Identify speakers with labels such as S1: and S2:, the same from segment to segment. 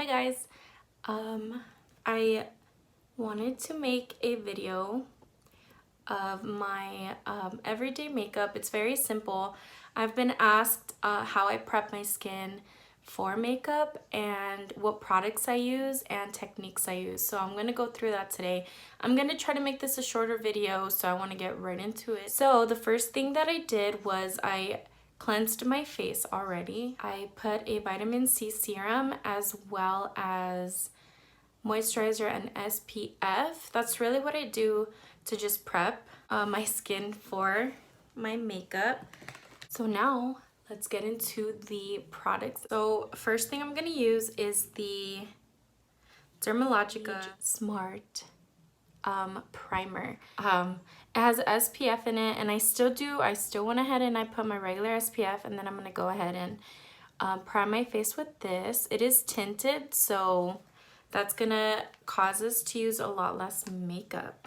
S1: Hi guys, I wanted to make a video of my everyday makeup. It's very simple. I've been asked how I prep my skin for makeup and what products I use and techniques I use. So I'm gonna go through that today. I'm gonna try to make this a shorter video, so I wanna get right into it. So the first thing that I did was I cleansed my face already. I put a vitamin C serum as well as moisturizer and SPF. That's really what I do to just prep my skin for my makeup. So now let's get into the products. So first thing I'm gonna use is the Dermalogica Smart primer. It has SPF in it, and I still went ahead and I put my regular SPF, and then I'm gonna go ahead and prime my face with this. It is tinted, so that's gonna cause us to use a lot less makeup.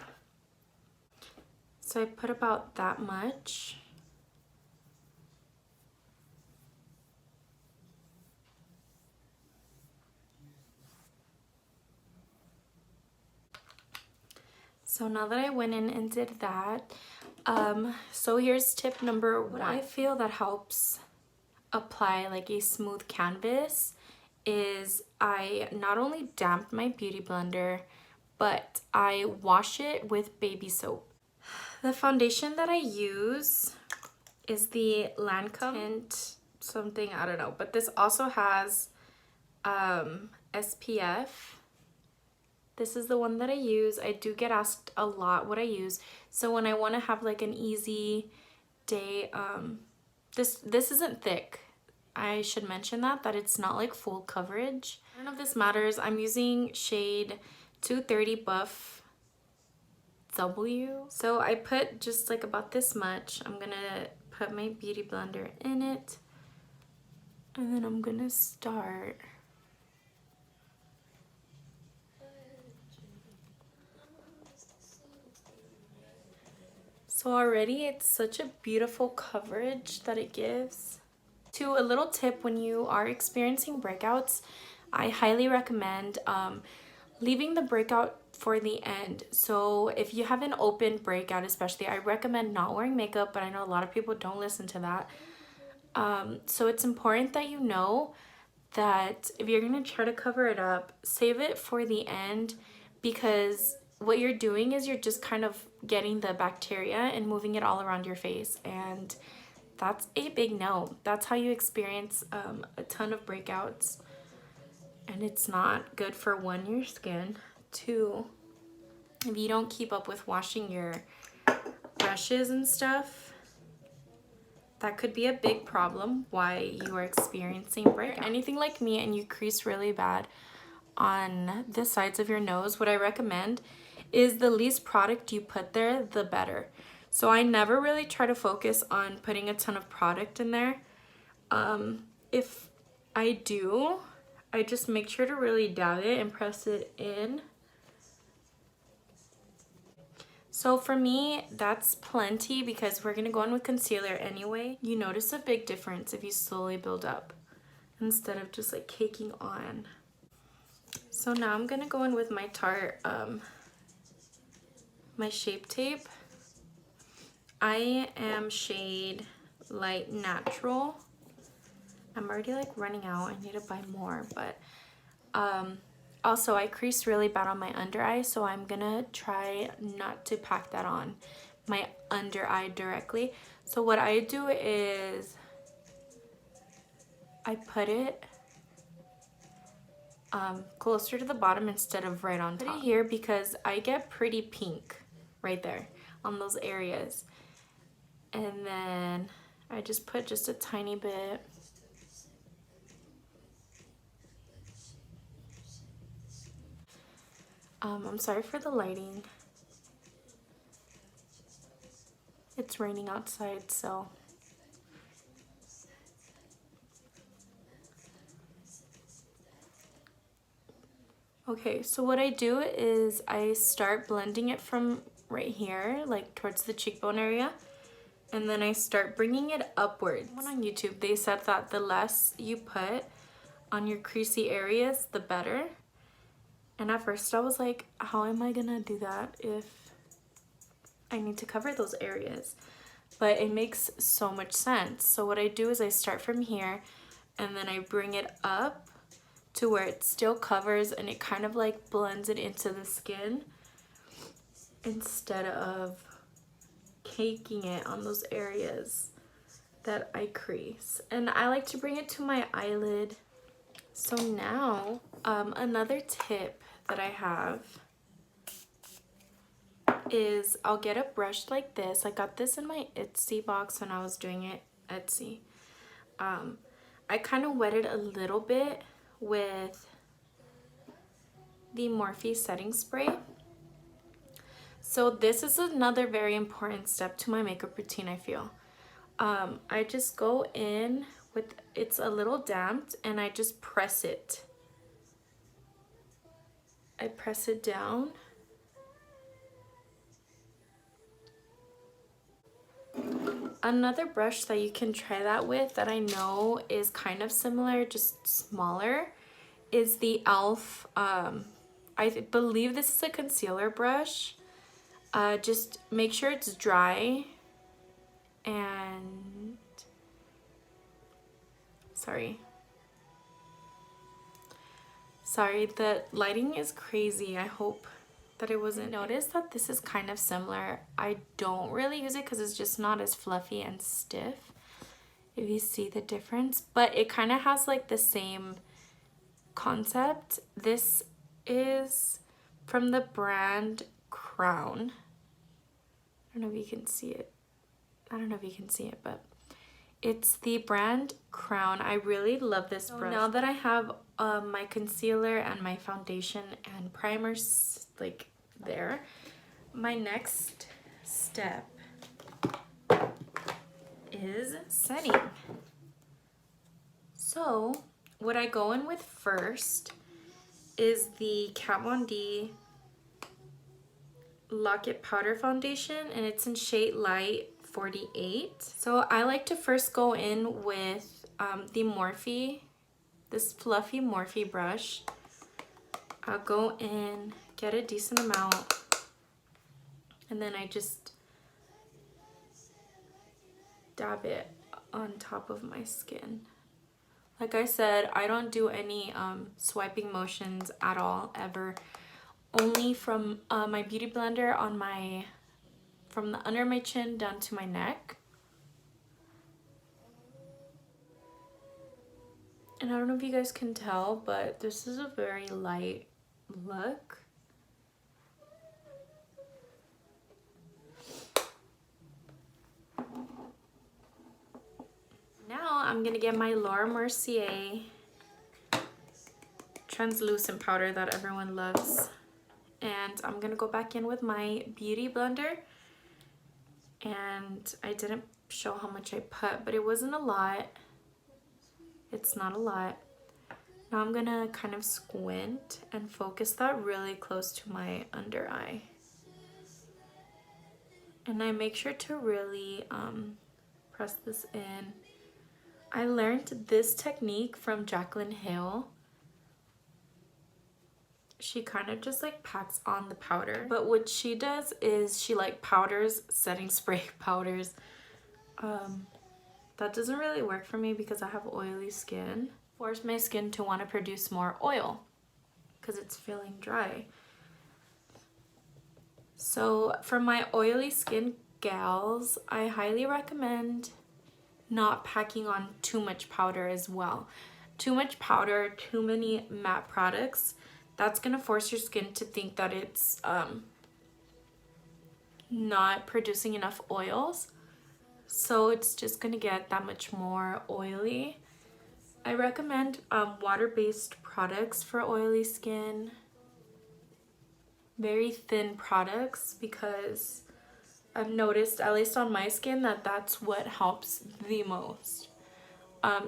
S1: So I put about that much. So now that I went in and did that, so here's tip number one. What I feel that helps apply like a smooth canvas is I not only damp my beauty blender, but I wash it with baby soap. The foundation that I use is the Lancome Tint something, I don't know, but this also has SPF. This is the one that I use. I do get asked a lot what I use. So when I want to have like an easy day, this isn't thick. I should mention that it's not like full coverage. I don't know if this matters. I'm using shade 230 Buff W. So I put just like about this much. I'm gonna put my beauty blender in it, and then I'm gonna start. So already it's such a beautiful coverage that it gives. To a little tip, when you are experiencing breakouts, I highly recommend leaving the breakout for the end. So if you have an open breakout especially, I recommend not wearing makeup, but I know a lot of people don't listen to that. So it's important that you know that if you're gonna try to cover it up, save it for the end, because what you're doing is you're just kind of getting the bacteria and moving it all around your face, and that's a big no. That's how you experience a ton of breakouts, and it's not good for one, your skin, two, if you don't keep up with washing your brushes and stuff, that could be a big problem why you are experiencing breakouts. Anything like me and you crease really bad on the sides of your nose, what I recommend is the least product you put there, the better. So I never really try to focus on putting a ton of product in there. If I do, I just make sure to really dab it and press it in. So for me, that's plenty because we're gonna go in with concealer anyway. You notice a big difference if you slowly build up instead of just like caking on. So now I'm gonna go in with my Tarte, my Shape Tape. I am shade Light Natural. I'm already like running out. I need to buy more, but also I crease really bad on my under eye, so I'm gonna try not to pack that on my under eye directly. So what I do is I put it closer to the bottom instead of right on top. Put it here because I get pretty pink right there on those areas. And then I just put just a tiny bit. I'm sorry for the lighting. It's raining outside, so. Okay, so what I do is I start blending it from right here, like towards the cheekbone area, and then I start bringing it upwards. When on YouTube, they said that the less you put, on your creasy areas, the better. And at first I was like, how am I gonna do that if I need to cover those areas? But it makes so much sense. So what I do is I start from here and then I bring it up to where it still covers and it kind of like blends it into the skin instead of caking it on those areas that I crease. And I like to bring it to my eyelid. So now another tip that I have is I'll get a brush like this. I got this in my Etsy box when I was doing it Etsy. I kind of wet it a little bit with the Morphe setting spray. So this is another very important step to my makeup routine, I feel. I just go in with, it's a little damped, and I just press it. I press it down. Another brush that you can try that with that I know is kind of similar, just smaller, is the e.l.f. I believe this is a concealer brush. Just make sure it's dry and sorry, the lighting is crazy. I hope that it wasn't. Notice that this is kind of similar. I don't really use it because it's just not as fluffy and stiff, if you see the difference, but it kind of has like the same concept. This is from the brand Crown. I don't know if you can see it. But it's the brand Crown. I really love this brush. Now that I have my concealer and my foundation and primers like there, my next step is setting. So what I go in with first is the Kat Von D Lock It Powder Foundation, and it's in shade Light 48. So I like to first go in with the Morphe, this fluffy Morphe brush. I'll go in, get a decent amount, and then I just dab it on top of my skin. Like I said, I don't do any swiping motions at all, ever. Only from my beauty blender on my, from the under my chin down to my neck. And I don't know if you guys can tell, but this is a very light look. Now I'm gonna get my Laura Mercier translucent powder that everyone loves. And I'm gonna go back in with my beauty blender. And I didn't show how much I put, but it wasn't a lot. It's not a lot. Now I'm gonna kind of squint and focus that really close to my under eye. And I make sure to really press this in. I learned this technique from Jaclyn Hill. She kind of just like packs on the powder, but what she does is she like powders, setting spray powders. That doesn't really work for me because I have oily skin. Force my skin to want to produce more oil because it's feeling dry. So for my oily skin gals, I highly recommend not packing on too much powder as well. Too much powder, too many matte products, that's gonna force your skin to think that it's not producing enough oils. So it's just gonna get that much more oily. I recommend water-based products for oily skin. Very thin products, because I've noticed, at least on my skin, that that's what helps the most.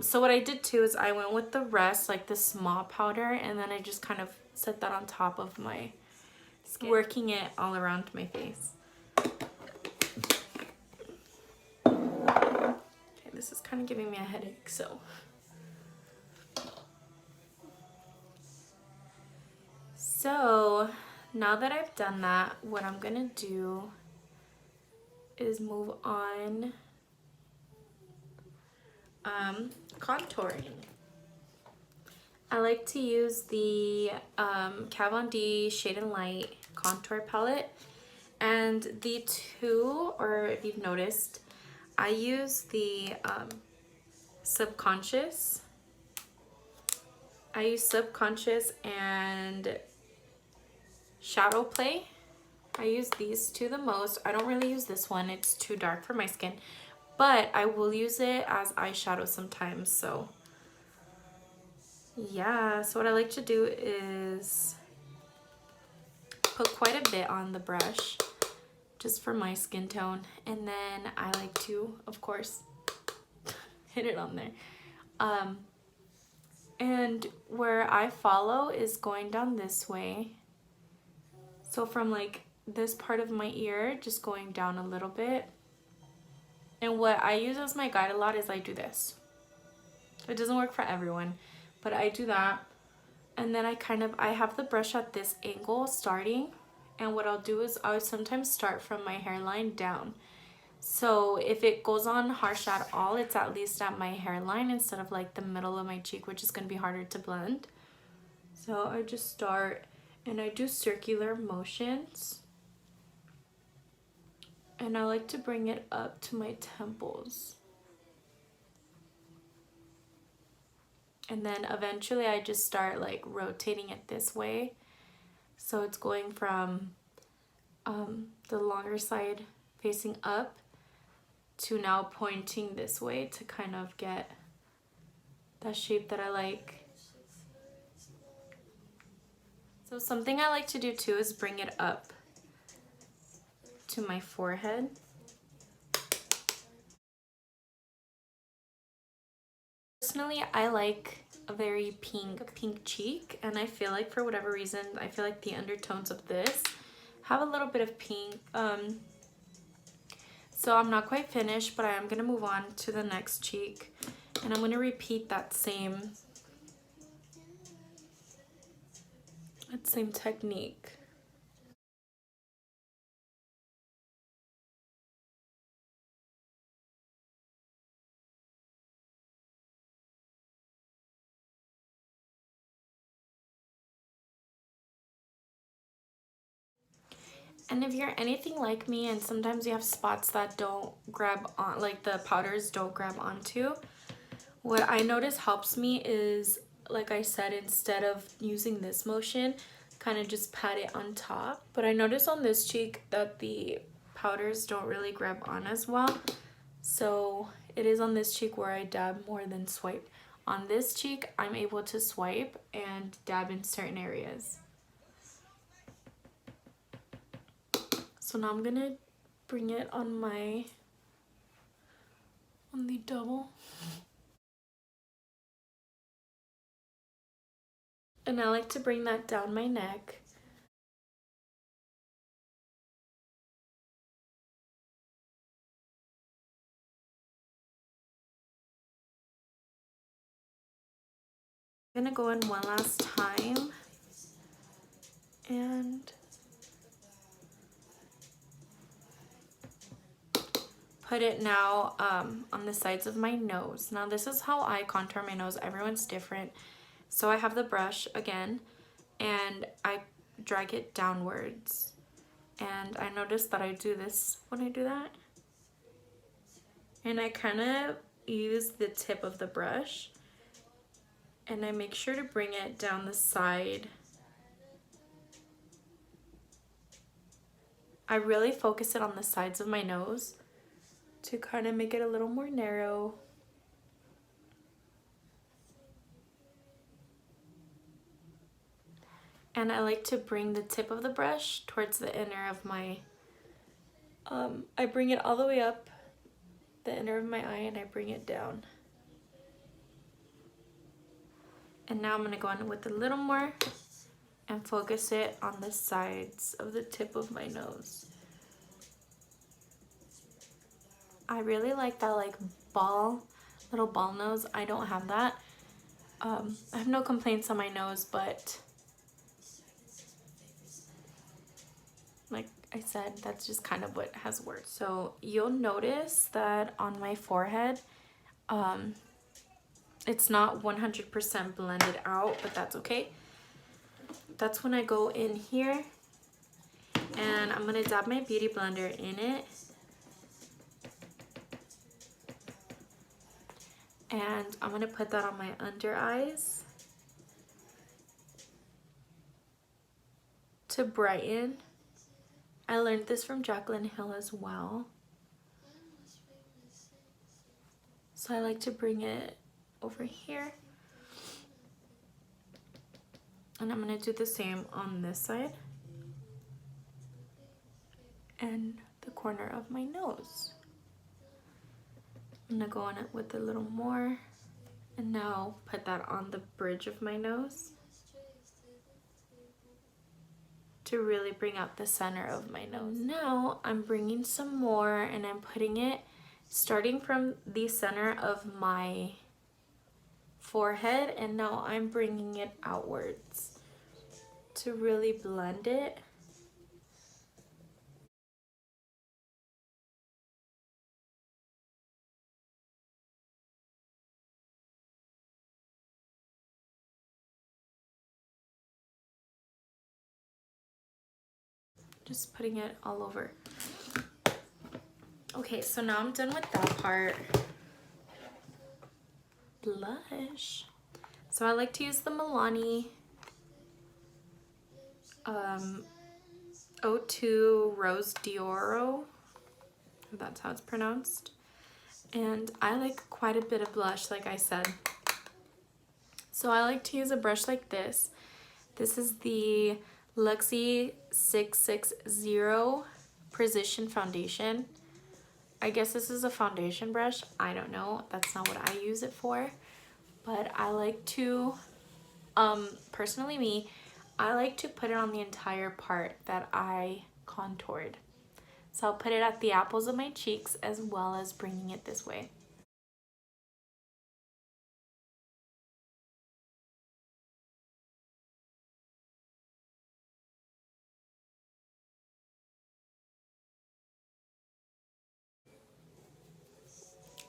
S1: So what I did too is I went with the rest, like the small powder, and then I just kind of set that on top of my skin, working it all around my face. Okay, this is kind of giving me a headache, so. So now that I've done that, what I'm gonna do is move on contouring. I like to use the Kat Von D Shade and Light contour palette, and the two, or if you've noticed, I use the Subconscious. I use Subconscious and Shadow Play. I use these two the most. I don't really use this one, it's too dark for my skin, but I will use it as eyeshadow sometimes. So yeah, so what I like to do is put quite a bit on the brush just for my skin tone, and then I like to, of course, hit it on there. And where I follow is going down this way. So from like this part of my ear, just going down a little bit. And what I use as my guide a lot is I do this. It doesn't work for everyone, but I do that. And then I have the brush at this angle starting. And what I'll do is I would sometimes start from my hairline down. So if it goes on harsh at all, it's at least at my hairline instead of like the middle of my cheek, which is going to be harder to blend. So I just start and I do circular motions. And I like to bring it up to my temples. And then eventually I just start like rotating it this way. So it's going from the longer side facing up to now pointing this way to kind of get that shape that I like. So something I like to do too is bring it up to my forehead. Personally, I like a very pink cheek, and I feel like for whatever reason, I feel like the undertones of this have a little bit of pink. So I'm not quite finished, but I am gonna move on to the next cheek, and I'm gonna repeat that same technique. And if you're anything like me and sometimes you have spots that don't grab on, like the powders don't grab onto, what I notice helps me is, like I said, instead of using this motion, kind of just pat it on top. But I notice on this cheek that the powders don't really grab on as well. So it is on this cheek where I dab more than swipe. On this cheek, I'm able to swipe and dab in certain areas. So now I'm gonna bring it on the double. And I like to bring that down my neck. I'm gonna go in one last time and put it now on the sides of my nose. Now this is how I contour my nose. Everyone's different. So I have the brush again and I drag it downwards. And I notice that I do this when I do that. And I kind of use the tip of the brush and I make sure to bring it down the side. I really focus it on the sides of my nose to kind of make it a little more narrow. And I like to bring the tip of the brush towards the inner of my, I bring it all the way up the inner of my eye and I bring it down. And now I'm gonna go in with a little more and focus it on the sides of the tip of my nose. I really like that like little ball nose. I don't have that. I have no complaints on my nose, but like I said, that's just kind of what has worked. So you'll notice that on my forehead, it's not 100% blended out, but that's okay. That's when I go in here and I'm gonna dab my beauty blender in it. And I'm gonna put that on my under eyes to brighten. I learned this from Jaclyn Hill as well. So I like to bring it over here. And I'm gonna do the same on this side. And the corner of my nose. I'm gonna go on it with a little more. And now put that on the bridge of my nose to really bring out the center of my nose. Now I'm bringing some more and I'm putting it starting from the center of my forehead, and now I'm bringing it outwards to really blend it. Just putting it all over. Okay, so now I'm done with that part. Blush. So I like to use the Milani O2 Rose d'Oro, if that's how it's pronounced. And I like quite a bit of blush, like I said. So I like to use a brush like this. This is the Luxie 660 Precision Foundation. I guess this is a foundation brush. I don't know. That's not what I use it for. But I like to, personally me, I like to put it on the entire part that I contoured. So I'll put it at the apples of my cheeks as well as bringing it this way.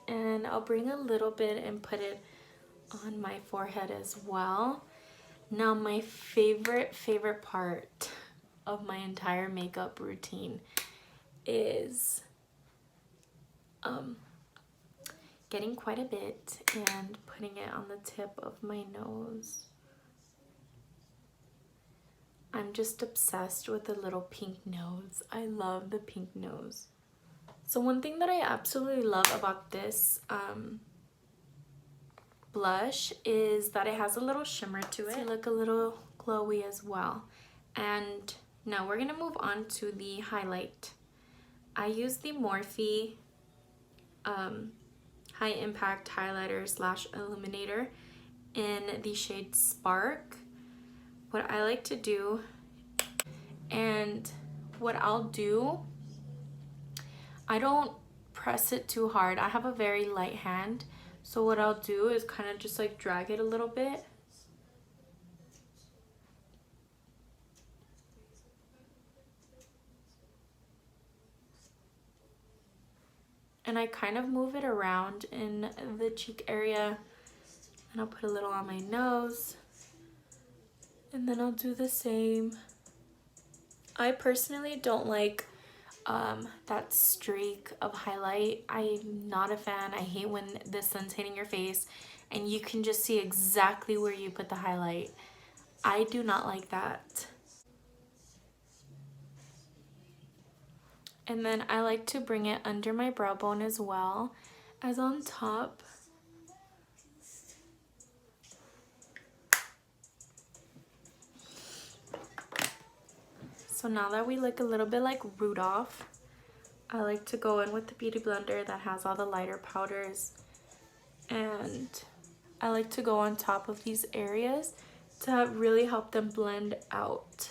S1: And I'll bring a little bit and put it on my forehead as well. Now my favorite part of my entire makeup routine is getting quite a bit and putting it on the tip of my nose. I'm just obsessed with the little pink nose. I love the pink nose. So one thing that I absolutely love about this blush is that it has a little shimmer to it. So look a little glowy as well. And now we're gonna move on to the highlight. I use the Morphe High Impact Highlighter / Illuminator in the shade Spark. What I like to do, and what I'll do, I don't press it too hard. I have a very light hand, so what I'll do is kind of just like drag it a little bit. And I kind of move it around in the cheek area, and I'll put a little on my nose, and then I'll do the same. I personally don't like that streak of highlight. I'm not a fan. I hate when the sun's hitting your face and you can just see exactly where you put the highlight. I do not like that. And then I like to bring it under my brow bone as well as on top. So now that we look a little bit like Rudolph, I like to go in with the beauty blender that has all the lighter powders, and I like to go on top of these areas to really help them blend out.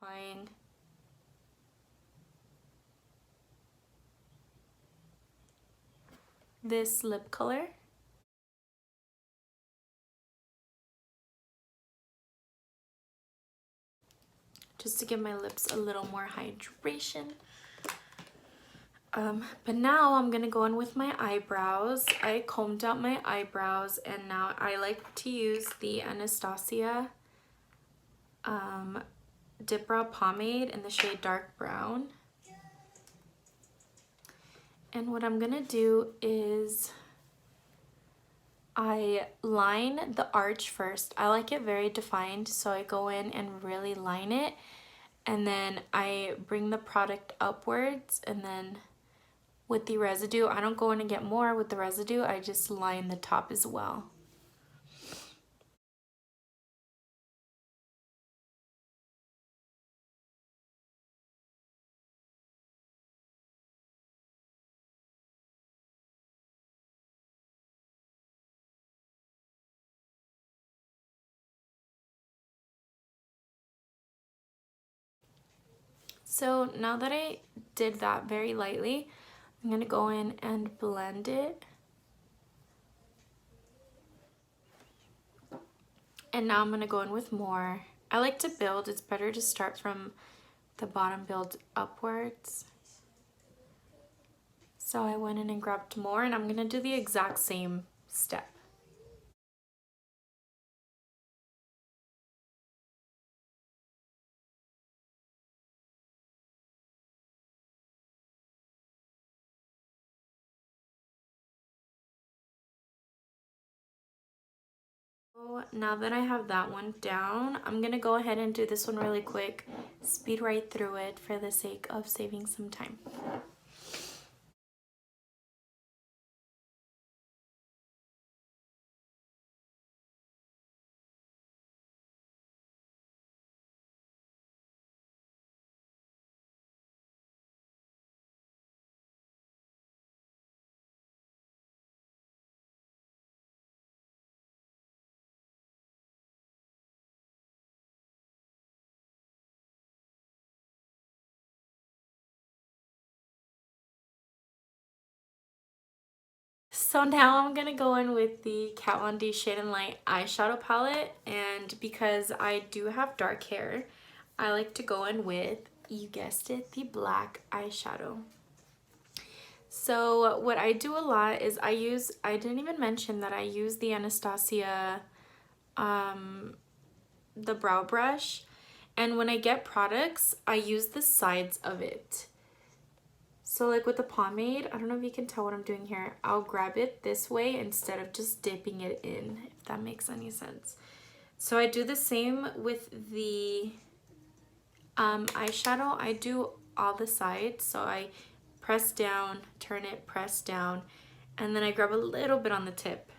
S1: Applying this lip color. just to give my lips a little more hydration. But now I'm gonna go in with my eyebrows. I combed out my eyebrows, and now I like to use the Anastasia Dip Brow Pomade in the shade Dark Brown. And what I'm gonna do is I line the arch first. I like it very defined, so I go in and really line it, and then I bring the product upwards, and then with the residue, I don't go in and get more with the residue, I just line the top as well. So now that I did that very lightly, I'm gonna go in and blend it. And now I'm gonna go in with more. I like to build, it's better to start from the bottom, build upwards. So I went in and grabbed more, and I'm gonna do the exact same step. So now that I have that one down, I'm gonna go ahead and do this one really quick, speed right through it for the sake of saving some time. So now I'm gonna go in with the Kat Von D Shade and Light eyeshadow palette, and because I do have dark hair, I like to go in with, you guessed it, the black eyeshadow. So what I do a lot is I didn't even mention that I use the Anastasia, the brow brush, and when I get products, I use the sides of it. So like with the pomade, I don't know if you can tell what I'm doing here. I'll grab it this way instead of just dipping it in, if that makes any sense. So I do the same with the eyeshadow. I do all the sides. So I press down, turn it, press down, and then I grab a little bit on the tip.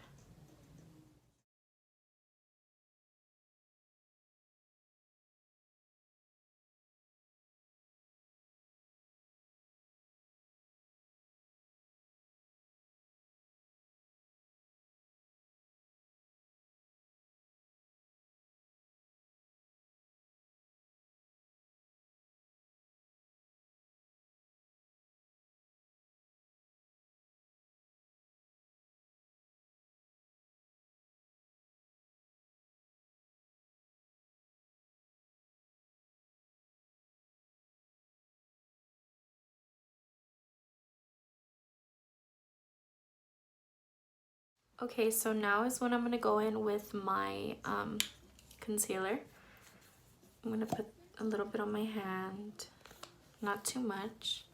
S1: Okay, so now is when I'm gonna go in with my concealer. I'm gonna put a little bit on my hand, not too much.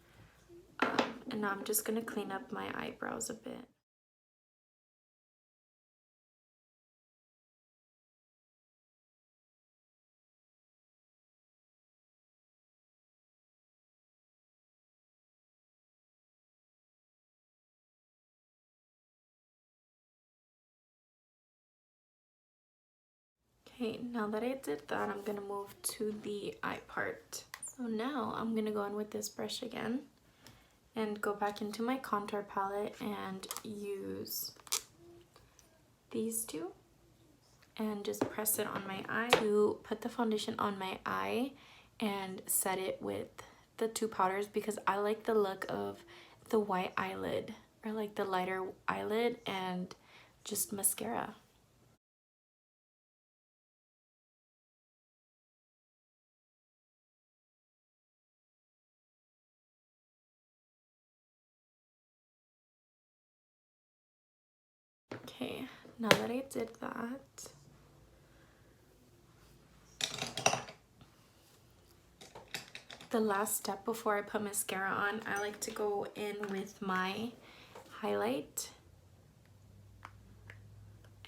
S1: And now I'm just gonna clean up my eyebrows a bit. Okay, now that I did that, I'm gonna move to the eye part. So now I'm gonna go in with this brush again and go back into my contour palette and use these two and just press it on my eye to put the foundation on my eye and set it with the two powders, because I like the look of the white eyelid, or like the lighter eyelid, and just mascara. now that I did that, the last step before I put mascara on, I like to go in with my highlight.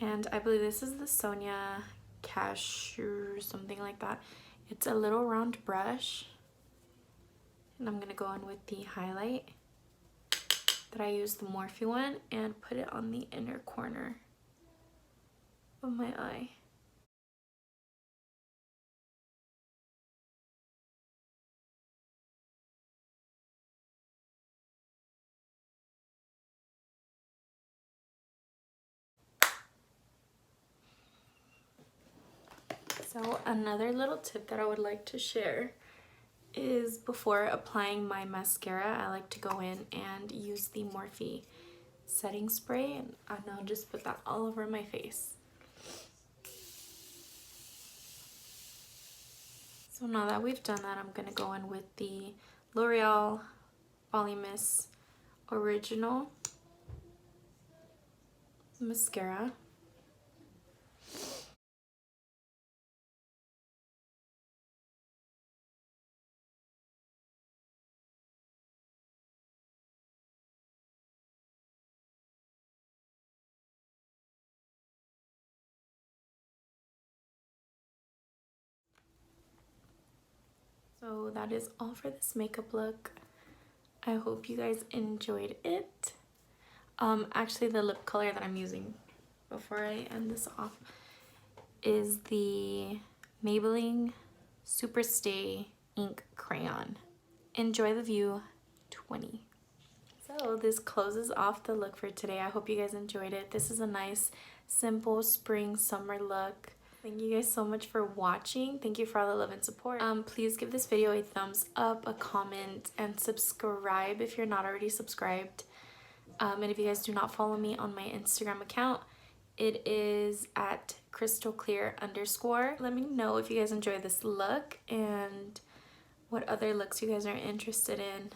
S1: And I believe this is the Sonia Cashew or something like that. It's a little round brush. And I'm going to go in with the highlight that I used, the Morphe one, and put it on the inner corner of my eye. So another little tip that I would like to share is before applying my mascara, I like to go in and use the Morphe setting spray, and I'll just put that all over my face. So now that we've done that, I'm gonna go in with the L'Oreal Voluminous Original mascara. So that is all for this makeup look. I hope you guys enjoyed it. Actually, the lip color that I'm using before I end this off is the Maybelline Superstay Ink Crayon. Enjoy the View 20. So this closes off the look for today. I hope you guys enjoyed it. This is a nice, simple spring summer look. Thank you guys so much for watching. Thank you for all the love and support. Please give this video a thumbs up, a comment, and subscribe if you're not already subscribed. And if you guys do not follow me on my Instagram account, it is at KrystaalKlear_. Let me know if you guys enjoy this look and what other looks you guys are interested in.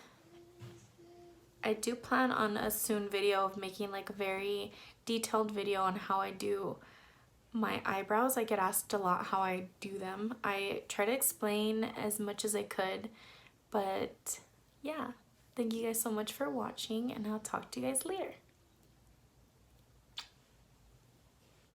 S1: I do plan on a soon video of making like a very detailed video on how I do my eyebrows. I get asked a lot how I do them. I try to explain as much as I could, but yeah. Thank you guys so much for watching, and I'll talk to you guys later.